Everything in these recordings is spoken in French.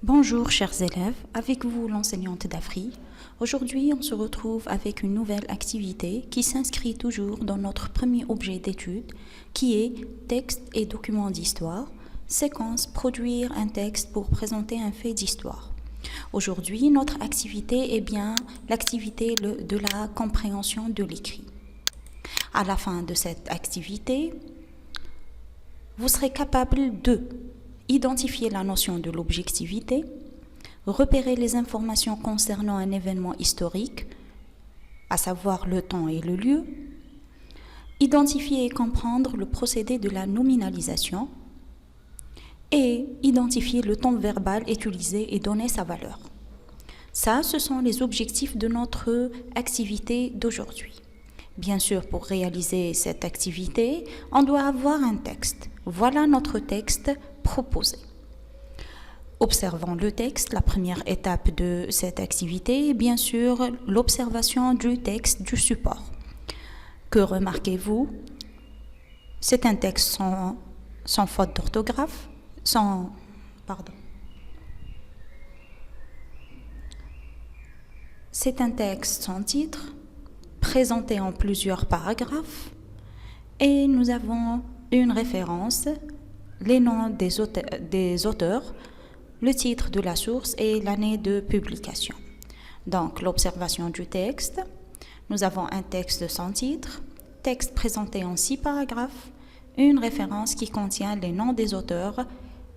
Bonjour chers élèves, avec vous l'enseignante d'Afri. Aujourd'hui, on se retrouve avec une nouvelle activité qui s'inscrit toujours dans notre premier objet d'étude qui est texte et documents d'histoire, séquence produire un texte pour présenter un fait d'histoire. Aujourd'hui, notre activité est bien l'activité de la compréhension de l'écrit. À la fin de cette activité, vous serez capable de identifier la notion de l'objectivité, repérer les informations concernant un événement historique, à savoir le temps et le lieu, identifier et comprendre le procédé de la nominalisation et identifier le temps verbal utilisé et donner sa valeur. Ça, ce sont les objectifs de notre activité d'aujourd'hui. Bien sûr, pour réaliser cette activité, on doit avoir un texte. Voilà notre texte proposé. Observons le texte. La première étape de cette activité est bien sûr l'observation du texte du support. Que remarquez-vous? C'est un texte sans faute d'orthographe, C'est un texte sans titre, présenté en plusieurs paragraphes, et nous avons une référence, les noms des auteurs, le titre de la source et l'année de publication. Donc, l'observation du texte, nous avons un texte sans titre, texte présenté en 6 paragraphes, une référence qui contient les noms des auteurs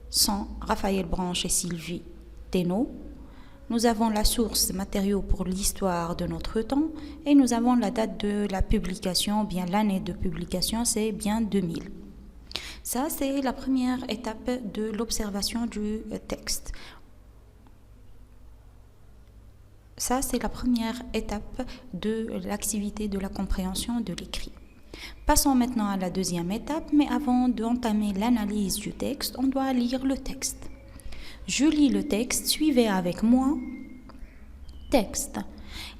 sont Raphaël Branche et Sylvie Thénault. Nous avons la source matériaux pour l'histoire de notre temps et nous avons la date de la publication, bien l'année de publication, c'est bien 2000. Ça, c'est la première étape de l'observation du texte. Ça, c'est la première étape de l'activité de la compréhension de l'écrit. Passons maintenant à la deuxième étape, mais avant d'entamer l'analyse du texte, on doit lire le texte. Je lis le texte, suivez avec moi. Texte.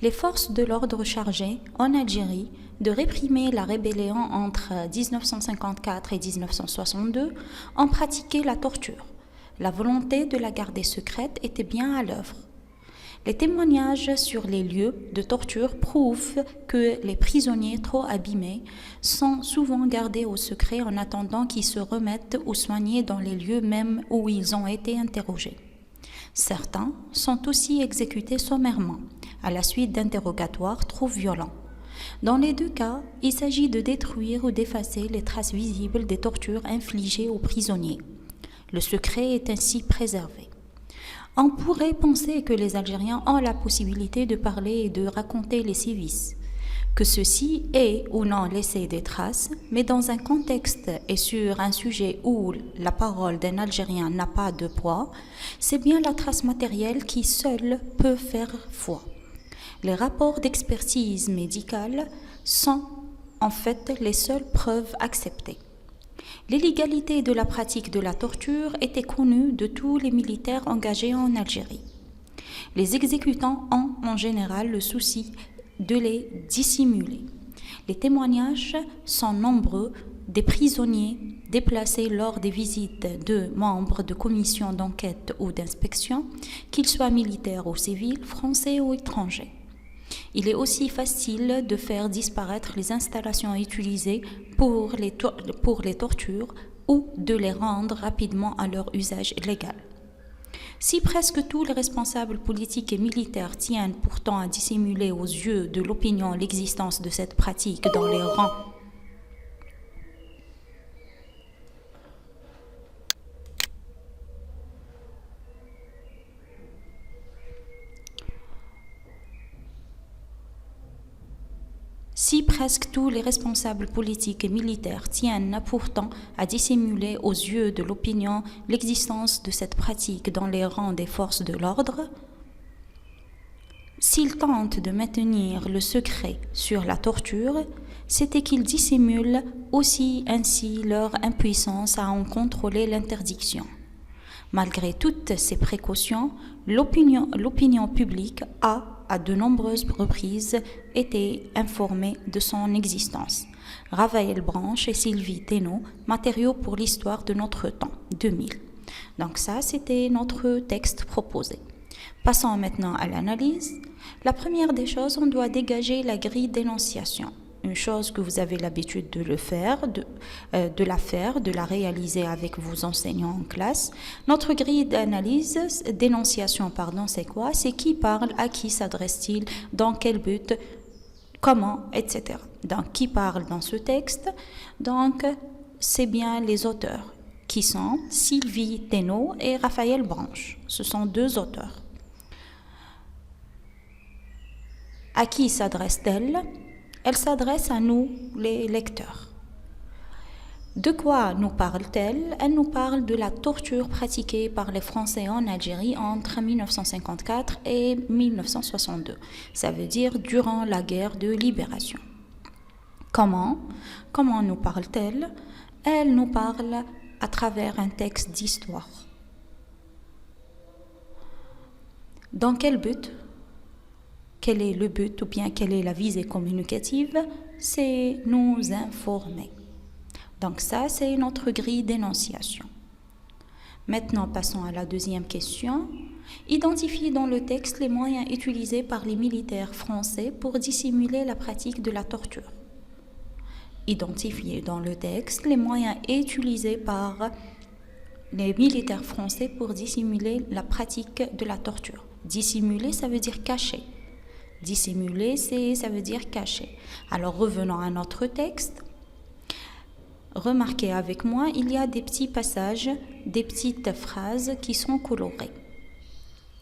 Les forces de l'ordre chargées en Algérie de réprimer la rébellion entre 1954 et 1962 ont pratiqué la torture. La volonté de la garder secrète était bien à l'œuvre. Les témoignages sur les lieux de torture prouvent que les prisonniers trop abîmés sont souvent gardés au secret en attendant qu'ils se remettent ou soignés dans les lieux mêmes où ils ont été interrogés. Certains sont aussi exécutés sommairement, à la suite d'interrogatoires trop violents. Dans les deux cas, il s'agit de détruire ou d'effacer les traces visibles des tortures infligées aux prisonniers. Le secret est ainsi préservé. On pourrait penser que les Algériens ont la possibilité de parler et de raconter les sévices, que ceci ait ou non laissé des traces, mais dans un contexte et sur un sujet où la parole d'un Algérien n'a pas de poids, c'est bien la trace matérielle qui seule peut faire foi. Les rapports d'expertise médicale sont en fait les seules preuves acceptées. L'illégalité de la pratique de la torture était connue de tous les militaires engagés en Algérie. Les exécutants ont en général le souci de les dissimuler. Les témoignages sont nombreux des prisonniers déplacés lors des visites de membres de commissions d'enquête ou d'inspection, qu'ils soient militaires ou civils, français ou étrangers. Il est aussi facile de faire disparaître les installations utilisées pour les tortures ou de les rendre rapidement à leur usage légal. Si presque tous les responsables politiques et militaires tiennent pourtant à dissimuler aux yeux de l'opinion l'existence de cette pratique dans les rangs, Si presque tous les responsables politiques et militaires tiennent pourtant à dissimuler aux yeux de l'opinion l'existence de cette pratique dans les rangs des forces de l'ordre, s'ils tentent de maintenir le secret sur la torture, c'était qu'ils dissimulent aussi ainsi leur impuissance à en contrôler l'interdiction. Malgré toutes ces précautions, l'opinion publique a, à de nombreuses reprises, été informée de son existence. Raphaël Branche et Sylvie Thénault, Matériaux pour l'histoire de notre temps, 2000. Donc ça, c'était notre texte proposé. Passons maintenant à l'analyse. La première des choses, on doit dégager la grille d'énonciation. Une chose que vous avez l'habitude de la réaliser avec vos enseignants en classe. Notre grille d'énonciation, c'est quoi? C'est qui parle, à qui s'adresse-t-il, dans quel but, comment, etc. Donc, qui parle dans ce texte? Donc, c'est bien les auteurs, qui sont Sylvie Thénault et Raphaël Branche. Ce sont deux auteurs. À qui s'adresse-t-elle? Elle s'adresse à nous, les lecteurs. De quoi nous parle-t-elle? Elle nous parle de la torture pratiquée par les Français en Algérie entre 1954 et 1962. Ça veut dire durant la guerre de libération. Comment nous parle-t-elle? Elle nous parle à travers un texte d'histoire. Dans quel but? Quel est le but ou bien quelle est la visée communicative? C'est nous informer. Donc ça, c'est notre grille d'énonciation. Maintenant, passons à la deuxième question. Identifier dans le texte les moyens utilisés par les militaires français pour dissimuler la pratique de la torture. Identifier dans le texte les moyens utilisés par les militaires français pour dissimuler la pratique de la torture. Dissimuler, ça veut dire cacher. Dissimuler, ça veut dire cacher. Alors revenons à notre texte. Remarquez avec moi, il y a des petits passages, des petites phrases qui sont colorées.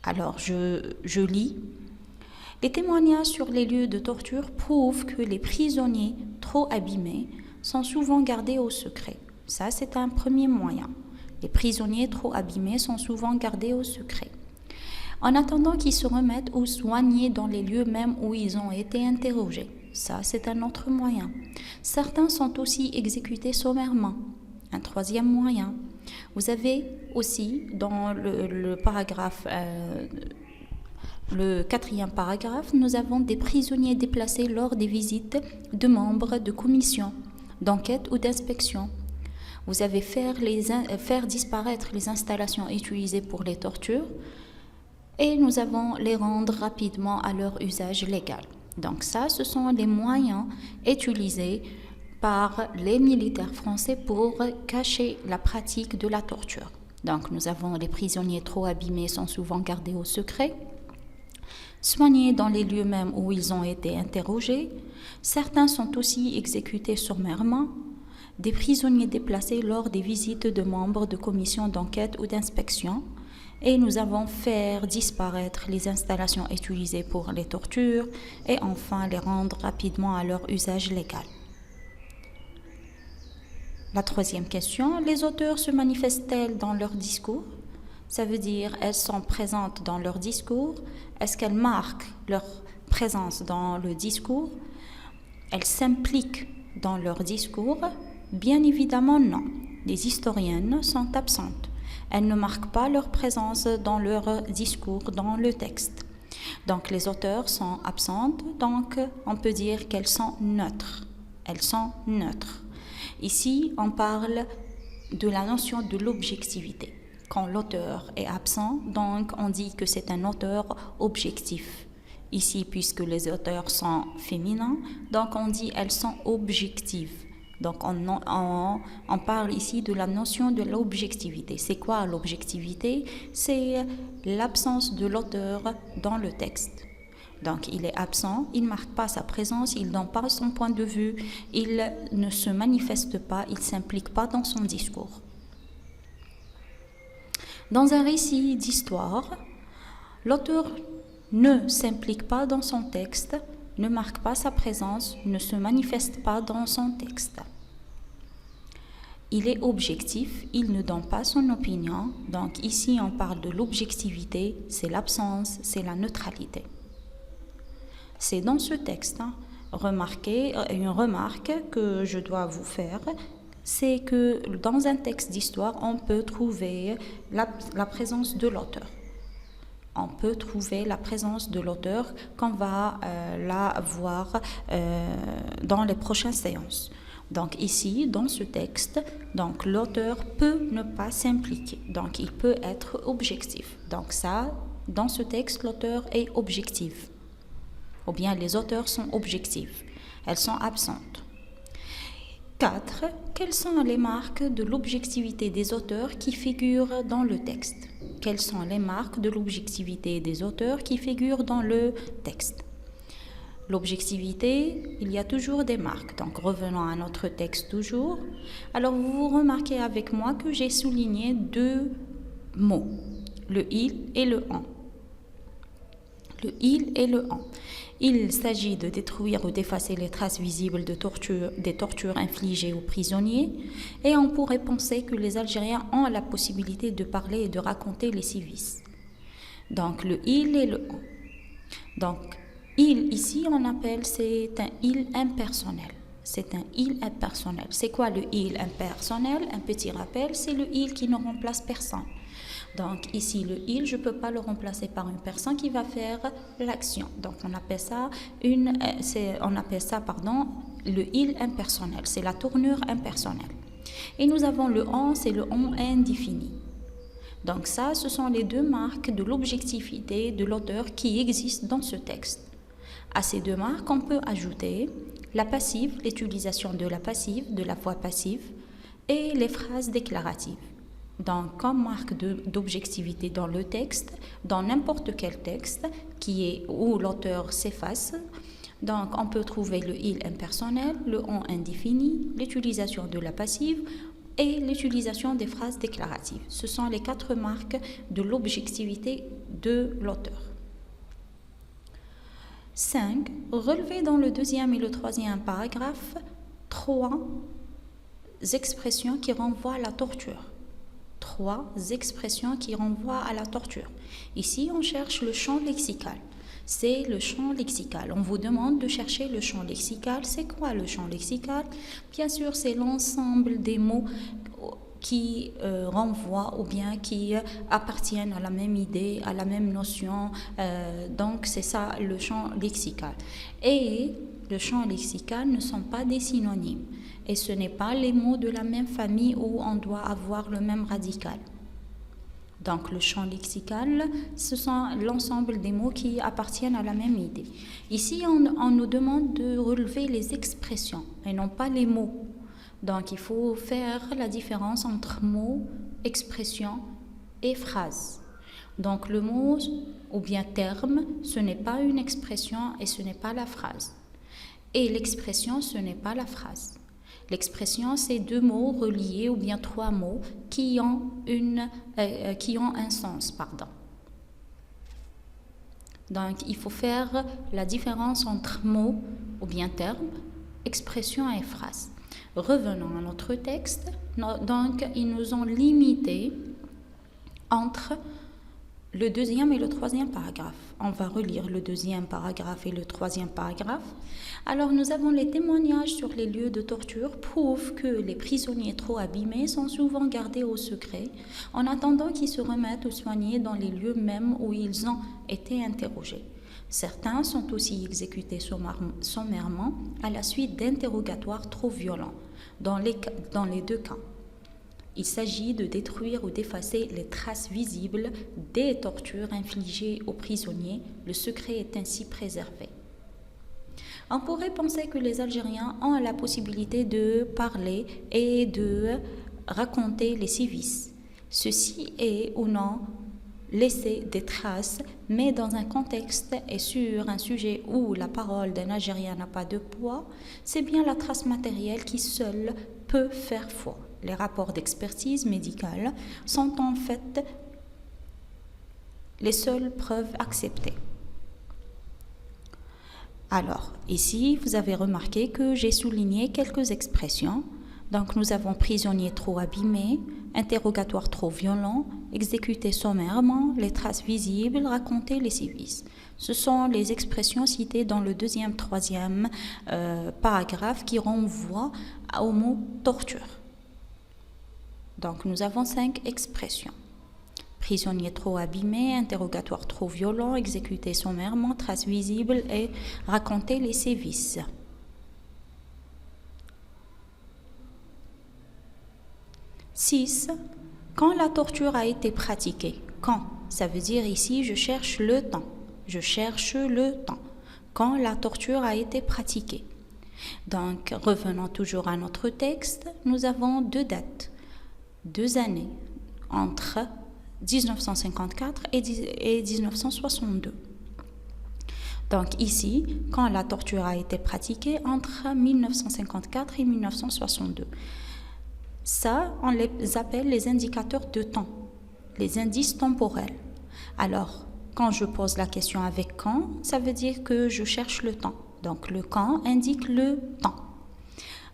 Alors je lis. Les témoignages sur les lieux de torture prouvent que les prisonniers trop abîmés sont souvent gardés au secret. Ça, c'est un premier moyen. Les prisonniers trop abîmés sont souvent gardés au secret. En attendant qu'ils se remettent ou soignés dans les lieux même où ils ont été interrogés. Ça, c'est un autre moyen. Certains sont aussi exécutés sommairement. Un troisième moyen. Vous avez aussi dans le quatrième paragraphe, nous avons des prisonniers déplacés lors des visites de membres de commissions, d'enquête ou d'inspection. Vous avez faire disparaître les installations utilisées pour les tortures et nous avons les rendre rapidement à leur usage légal. Donc ça, ce sont les moyens utilisés par les militaires français pour cacher la pratique de la torture. Donc nous avons les prisonniers trop abîmés sont souvent gardés au secret, soignés dans les lieux même où ils ont été interrogés. Certains sont aussi exécutés sommairement. Des prisonniers déplacés lors des visites de membres de commissions d'enquête ou d'inspection. Et nous avons fait disparaître les installations utilisées pour les tortures et enfin les rendre rapidement à leur usage légal. La troisième question, les auteurs se manifestent-elles dans leur discours? Ça veut dire, elles sont présentes dans leur discours. Est-ce qu'elles marquent leur présence dans le discours? Elles s'impliquent dans leur discours? Bien évidemment, non. Les historiennes sont absentes. Elles ne marquent pas leur présence dans leur discours, dans le texte. Donc, les auteurs sont absentes, donc on peut dire qu'elles sont neutres. Elles sont neutres. Ici, on parle de la notion de l'objectivité. Quand l'auteur est absent, donc on dit que c'est un auteur objectif. Ici, puisque les auteurs sont féminins, donc on dit elles sont objectives. Donc on parle ici de la notion de l'objectivité. C'est quoi l'objectivité? C'est l'absence de l'auteur dans le texte. Donc il est absent, il ne marque pas sa présence, il ne donne pas son point de vue, il ne se manifeste pas, il ne s'implique pas dans son discours. Dans un récit d'histoire, l'auteur ne s'implique pas dans son texte, ne marque pas sa présence, ne se manifeste pas dans son texte. Il est objectif, il ne donne pas son opinion. Donc ici, on parle de l'objectivité, c'est l'absence, c'est la neutralité. C'est dans ce texte, remarquez, une remarque que je dois vous faire, c'est que dans un texte d'histoire, on peut trouver la présence de l'auteur. On peut trouver la présence de l'auteur qu'on va la voir dans les prochaines séances. Donc ici, dans ce texte, donc l'auteur peut ne pas s'impliquer. Donc il peut être objectif. Donc ça, dans ce texte, l'auteur est objectif. Ou bien les auteurs sont objectifs. Elles sont absentes. 4. Quelles sont les marques de l'objectivité des auteurs qui figurent dans le texte? Quelles sont les marques de l'objectivité des auteurs qui figurent dans le texte? L'objectivité, il y a toujours des marques. Donc revenons à notre texte toujours. Alors vous remarquez avec moi que j'ai souligné 2 mots, le il et le on. Le il et le on. Il s'agit de détruire ou d'effacer les traces visibles des tortures infligées aux prisonniers, et on pourrait penser que les Algériens ont la possibilité de parler et de raconter les sévices. Donc le il et le on. Donc il ici on appelle, c'est un il impersonnel. C'est un il impersonnel. C'est quoi le il impersonnel? Un petit rappel, c'est le il qui ne remplace personne. Donc ici, le il, je ne peux pas le remplacer par une personne qui va faire l'action. Donc on appelle ça, le il impersonnel. C'est la tournure impersonnelle. Et nous avons le on, c'est le on indéfini. Donc ça, ce sont les 2 marques de l'objectivité de l'auteur qui existent dans ce texte. À ces 2 marques, on peut ajouter la passive, l'utilisation de la passive, de la voix passive, et les phrases déclaratives. Donc, comme marque d'objectivité dans le texte, dans n'importe quel texte où l'auteur s'efface, donc on peut trouver le il impersonnel, le on indéfini, l'utilisation de la passive et l'utilisation des phrases déclaratives. Ce sont les 4 marques de l'objectivité de l'auteur. 5. Relevez dans le 2e et le 3e paragraphe 3 expressions qui renvoient à la torture. 3 expressions qui renvoient à la torture. Ici, on cherche le champ lexical. C'est le champ lexical. On vous demande de chercher le champ lexical. C'est quoi le champ lexical? Bien sûr, c'est l'ensemble des mots qui renvoient ou bien qui appartiennent à la même idée, à la même notion. Donc, c'est ça le champ lexical. Et le champ lexical ne sont pas des synonymes. Et ce n'est pas les mots de la même famille où on doit avoir le même radical. Donc le champ lexical, ce sont l'ensemble des mots qui appartiennent à la même idée. Ici, on nous demande de relever les expressions et non pas les mots. Donc il faut faire la différence entre mots, expressions et phrases. Donc le mot ou bien terme, ce n'est pas une expression et ce n'est pas la phrase. Et l'expression, ce n'est pas la phrase. L'expression, c'est 2 mots reliés ou bien 3 mots qui ont un sens. Donc, il faut faire la différence entre mots ou bien termes, expression et phrase. Revenons à notre texte. Donc, ils nous ont limité entre le 2e et le 3e paragraphe. On va relire le 2e paragraphe et le 3e paragraphe. Alors, nous avons les témoignages sur les lieux de torture prouvent que les prisonniers trop abîmés sont souvent gardés au secret en attendant qu'ils se remettent ou soignés dans les lieux mêmes où ils ont été interrogés. Certains sont aussi exécutés sommairement à la suite d'interrogatoires trop violents. Dans les 2 cas, il s'agit de détruire ou d'effacer les traces visibles des tortures infligées aux prisonniers. Le secret est ainsi préservé. On pourrait penser que les Algériens ont la possibilité de parler et de raconter les sévices. Ceci est ou non laisser des traces, mais dans un contexte et sur un sujet où la parole d'un Algérien n'a pas de poids, c'est bien la trace matérielle qui seule peut faire foi. Les rapports d'expertise médicale sont en fait les seules preuves acceptées. Alors, ici, vous avez remarqué que j'ai souligné quelques expressions. Donc, nous avons prisonnier trop abîmé, interrogatoire trop violent, exécuté sommairement, les traces visibles, raconter les sévices. Ce sont les expressions citées dans le 2e, 3e paragraphe qui renvoient au mot torture. Donc, nous avons 5 expressions. Prisonnier trop abîmé, interrogatoire trop violent, exécuté sommairement, traces visibles et raconter les sévices. 6. Quand la torture a été pratiquée. Quand? Ça veut dire ici, je cherche le temps. Je cherche le temps. Quand la torture a été pratiquée. Donc, revenons toujours à notre texte. Nous avons deux dates, 2 années entre 1954 et 1962. Donc ici, quand la torture a été pratiquée entre 1954 et 1962. Ça, on les appelle les indicateurs de temps, les indices temporels. Alors, quand je pose la question avec quand, ça veut dire que je cherche le temps. Donc le quand indique le temps.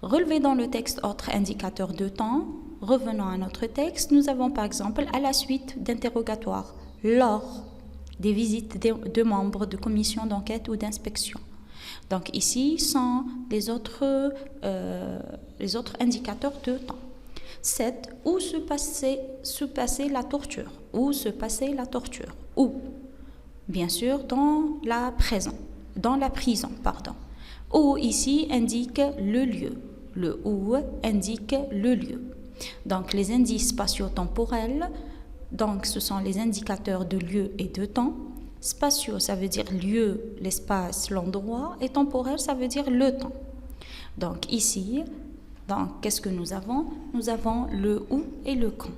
Relevez dans le texte autre indicateur de temps. Revenons à notre texte. Nous avons par exemple à la suite d'interrogatoires, lors des visites de membres de commissions d'enquête ou d'inspection. Donc ici sont les autres indicateurs de temps. 7. Où se passait la torture. Où se passait la torture. Où? Bien sûr, dans la prison. Où ici indique le lieu. Le où indique le lieu. Donc les indices spatio-temporels, donc ce sont les indicateurs de lieu et de temps. Spatio, ça veut dire lieu, l'espace, l'endroit, et temporel, ça veut dire le temps. Donc ici, qu'est-ce que nous avons? Nous avons le où et le quand.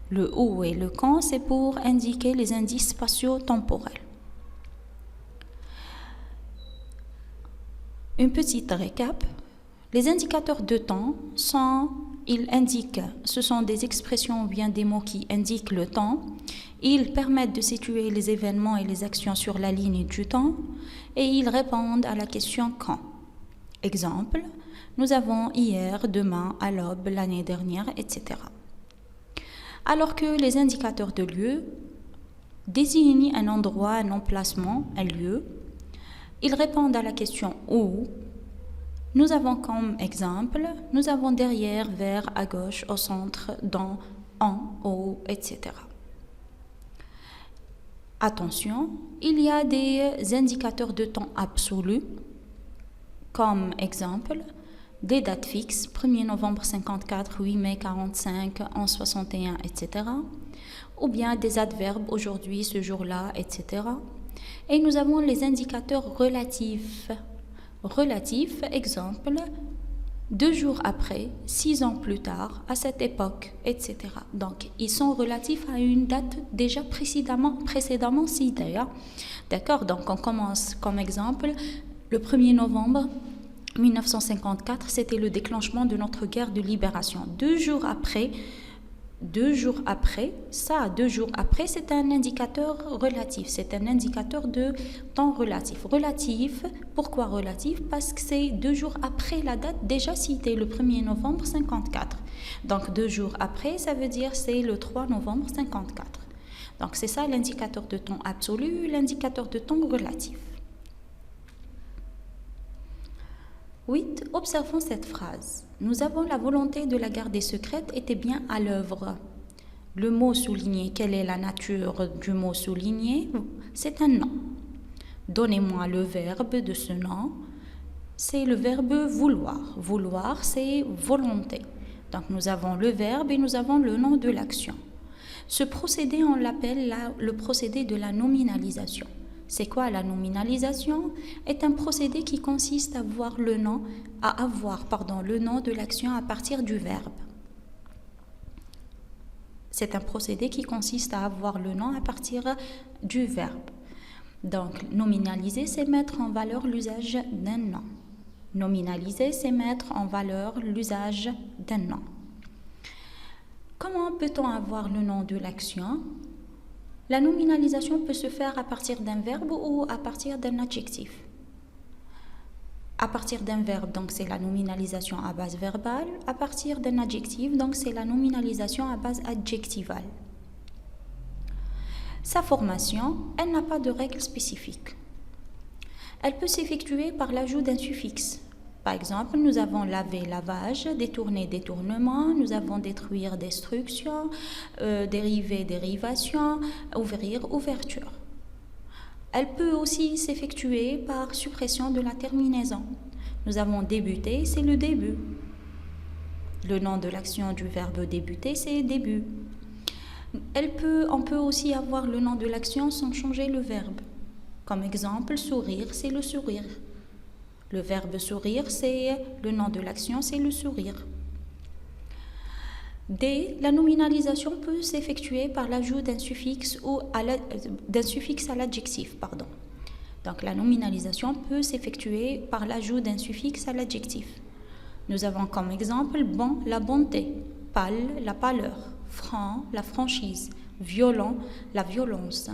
Le où et le quand, c'est pour indiquer les indices spatio-temporels. Une petite récap. Les indicateurs de temps ce sont des expressions ou bien des mots qui indiquent le temps. Ils permettent de situer les événements et les actions sur la ligne du temps et ils répondent à la question quand. Exemple, nous avons hier, demain, à l'aube, l'année dernière, etc. Alors que les indicateurs de lieu désignent un endroit, un emplacement, un lieu. Ils répondent à la question où. Nous avons comme exemple, nous avons derrière, vers, à gauche, au centre, dans, en, au, etc. Attention, il y a des indicateurs de temps absolus, comme exemple, des dates fixes, 1er novembre 54, 8 mai 45, 11 61, etc. Ou bien des adverbes, aujourd'hui, ce jour-là, etc. Et nous avons les indicateurs relatifs. Relatif, exemple, 2 jours après, 6 ans plus tard, à cette époque, etc. Donc, ils sont relatifs à une date déjà précédemment citée. D'accord? Donc, on commence comme exemple, le 1er novembre 1954, c'était le déclenchement de notre guerre de libération. 2 jours après, c'est un indicateur relatif, c'est un indicateur de temps relatif. Relatif, pourquoi relatif? Parce que c'est 2 jours après la date déjà citée, le 1er novembre 54. Donc 2 jours après, ça veut dire c'est le 3 novembre 54. Donc c'est ça l'indicateur de temps absolu, l'indicateur de temps relatif. 8. Observons cette phrase. Nous avons la volonté de la garder secrète était bien à l'œuvre. Le mot souligné, quelle est la nature du mot souligné? C'est un nom. Donnez-moi le verbe de ce nom. C'est le verbe vouloir. Vouloir, c'est volonté. Donc nous avons le verbe et nous avons le nom de l'action. Ce procédé, on l'appelle le procédé de la nominalisation. C'est quoi la nominalisation? Est un procédé qui consiste à avoir le nom de l'action à partir du verbe. C'est un procédé qui consiste à avoir le nom à partir du verbe. Donc, nominaliser, c'est mettre en valeur l'usage d'un nom. Nominaliser, c'est mettre en valeur l'usage d'un nom. Comment peut-on avoir le nom de l'action? La nominalisation peut se faire à partir d'un verbe ou à partir d'un adjectif. À partir d'un verbe, donc c'est la nominalisation à base verbale. À partir d'un adjectif, donc c'est la nominalisation à base adjectivale. Sa formation, elle n'a pas de règle spécifique. Elle peut s'effectuer par l'ajout d'un suffixe. Par exemple, nous avons laver, lavage, détourner, détournement, nous avons détruire, destruction, dériver, dérivation, ouvrir, ouverture. Elle peut aussi s'effectuer par suppression de la terminaison. Nous avons débuté, c'est le début. Le nom de l'action du verbe débuter, c'est début. On peut aussi avoir le nom de l'action sans changer le verbe. Comme exemple, sourire, c'est le sourire. Le verbe sourire, c'est le nom de l'action, c'est le sourire. D, la nominalisation peut s'effectuer par l'ajout d'un suffixe à l'adjectif. Donc la nominalisation peut s'effectuer par l'ajout d'un suffixe à l'adjectif. Nous avons comme exemple bon, la bonté, pâle, la pâleur, franc, la franchise, violent, la violence.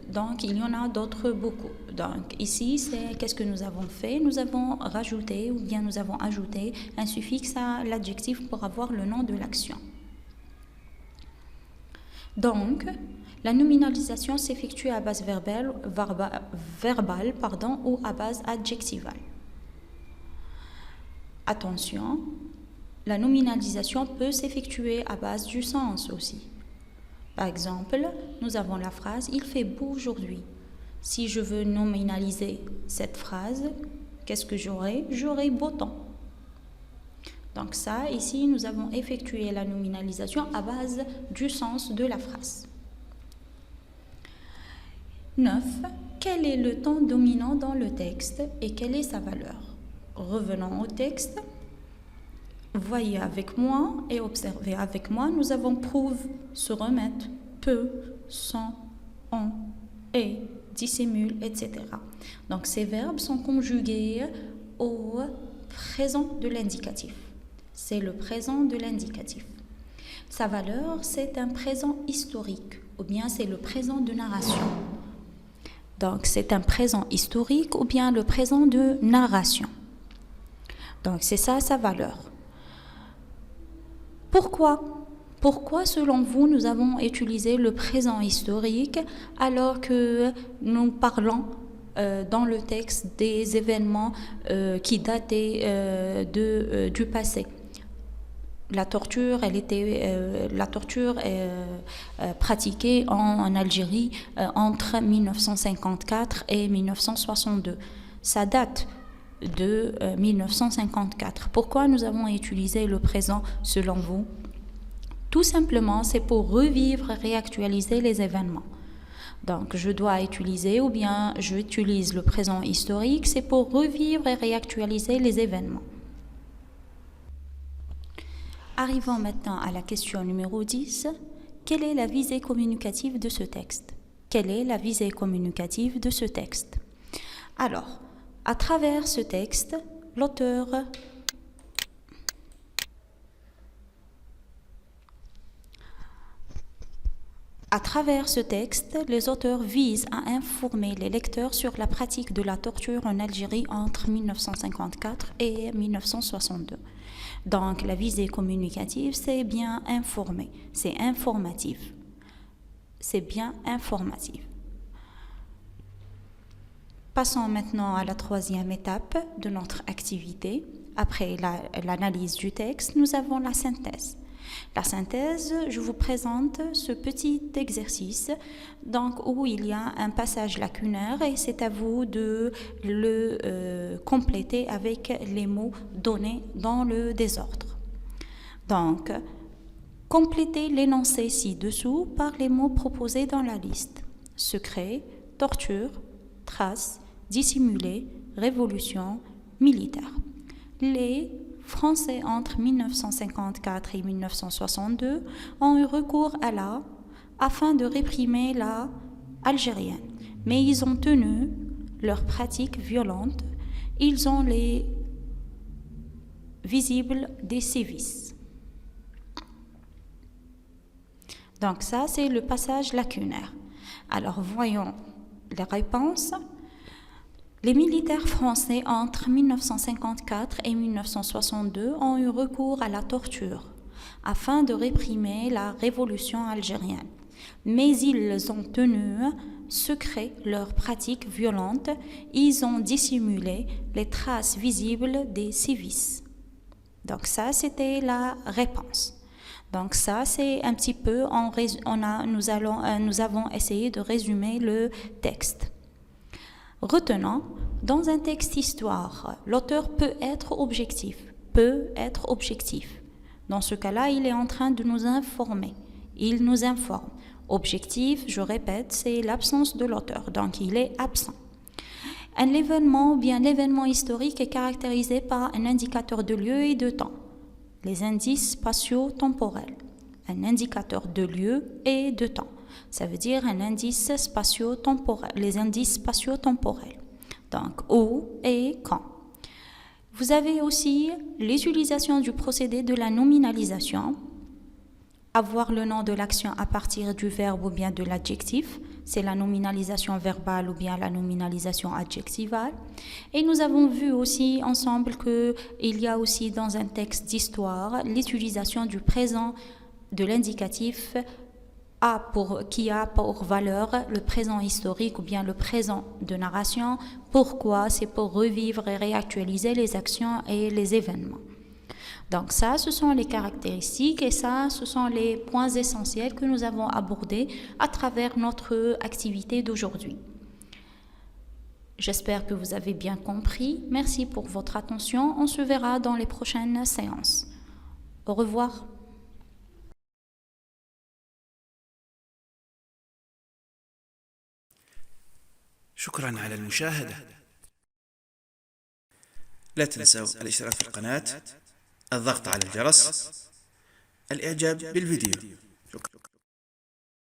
Donc il y en a d'autres beaucoup. Donc ici, qu'est-ce que nous avons fait? Nous avons rajouté ou bien nous avons ajouté un suffixe à l'adjectif pour avoir le nom de l'action. Donc la nominalisation s'effectue à base verbale ou à base adjectivale. Attention, la nominalisation peut s'effectuer à base du sens aussi. Par exemple, nous avons la phrase « Il fait beau aujourd'hui ». Si je veux nominaliser cette phrase, qu'est-ce que j'aurai? J'aurai beau temps. Donc ça, ici, nous avons effectué la nominalisation à base du sens de la phrase. 9. Quel est le temps dominant dans le texte et quelle est sa valeur? Revenons au texte. Voyez avec moi et observez avec moi. Nous avons prouve, se remettre, peut, sans, on, est, dissimule, etc. Donc ces verbes sont conjugués au présent de l'indicatif. C'est le présent de l'indicatif. Sa valeur, c'est un présent historique ou bien c'est le présent de narration. Donc c'est un présent historique ou bien le présent de narration. Donc c'est ça sa valeur. Pourquoi, selon vous, nous avons utilisé le présent historique alors que nous parlons dans le texte des événements qui dataient du passé? La torture est pratiquée en Algérie entre 1954 et 1962. Ça date de 1954. Pourquoi nous avons utilisé le présent selon vous? Tout simplement, c'est pour revivre et réactualiser les événements. Donc, je dois utiliser ou bien j'utilise le présent historique, c'est pour revivre et réactualiser les événements. Arrivons maintenant à la question numéro 10. Quelle est la visée communicative de ce texte? Quelle est la visée communicative de ce texte? Alors, à travers ce texte, l'auteur les auteurs visent à informer les lecteurs sur la pratique de la torture en Algérie entre 1954 et 1962. Donc, la visée communicative, c'est bien informer, c'est informatif. C'est bien informatif. Passons maintenant à la troisième étape de notre activité. Après l'analyse du texte, nous avons la synthèse. La synthèse, je vous présente ce petit exercice donc, où il y a un passage lacunaire et c'est à vous de le compléter avec les mots donnés dans le désordre. Donc, complétez l'énoncé ci-dessous par les mots proposés dans la liste. Secret, torture, trace, dissimulé, révolution, militaire. Les Français entre 1954 et 1962 ont eu recours à la afin de réprimer la algérienne. Mais ils ont tenu leurs pratiques violentes. Ils ont les visibles des sévices. Donc ça, c'est le passage lacunaire. Alors, voyons les réponses. Les militaires français entre 1954 et 1962 ont eu recours à la torture afin de réprimer la révolution algérienne. Mais ils ont tenu secret leurs pratiques violentes, ils ont dissimulé les traces visibles des sévices. Donc ça, c'était la réponse. Donc ça, c'est un petit peu, nous avons essayé de résumer le texte. Retenons, dans un texte histoire, l'auteur peut être objectif, peut être objectif. Dans ce cas-là, il est en train de nous informer. Il nous informe. Objectif, je répète, c'est l'absence de l'auteur, donc il est absent. Un événement ou bien l'événement historique est caractérisé par un indicateur de lieu et de temps. Les indices spatio-temporels. Un indicateur de lieu et de temps. Ça veut dire un indice spatio-temporel. Les indices spatio-temporels. Donc, où et quand. Vous avez aussi l'utilisation du procédé de la nominalisation. Avoir le nom de l'action à partir du verbe ou bien de l'adjectif, c'est la nominalisation verbale ou bien la nominalisation adjectivale. Et nous avons vu aussi ensemble qu'il y a aussi dans un texte d'histoire l'utilisation du présent de l'indicatif qui a pour valeur le présent historique ou bien le présent de narration. Pourquoi? C'est pour revivre et réactualiser les actions et les événements. Donc ça, ce sont les caractéristiques et ça, ce sont les points essentiels que nous avons abordés à travers notre activité d'aujourd'hui. J'espère que vous avez bien compris. Merci pour votre attention. On se verra dans les prochaines séances. Au revoir. شكرا على المشاهدة. لا تنسوا الاشتراك في القناة، الضغط على الجرس، الإعجاب بالفيديو. شكرا.